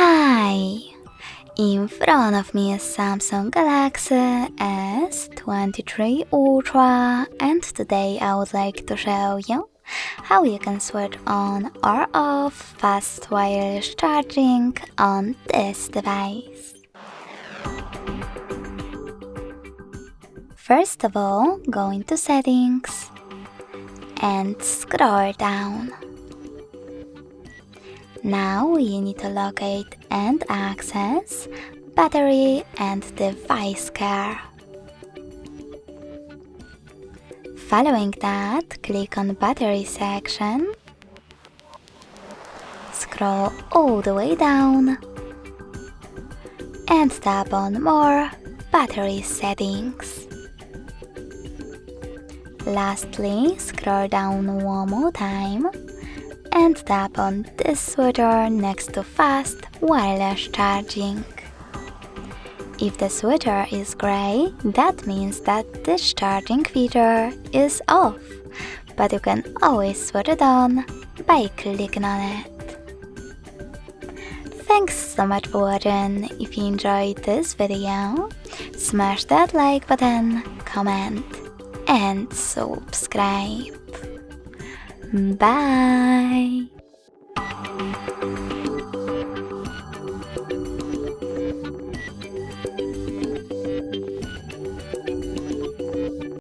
Hi! In front of me is Samsung Galaxy S23 Ultra, and today I would like to show you how you can switch on or off fast wireless charging on this device. First of all, go into Settings and scroll down. Now you need to locate and access Battery and Device Care. Following that, click on Battery section, scroll all the way down, and tap on More Battery Settings. Lastly, scroll down one more time and tap on this switcher next to Fast Wireless Charging. If the switcher is gray, that means that this charging feature is off, but you can always switch it on by clicking on it. Thanks so much for watching. If you enjoyed this video, smash that like button, comment, and subscribe. Bye!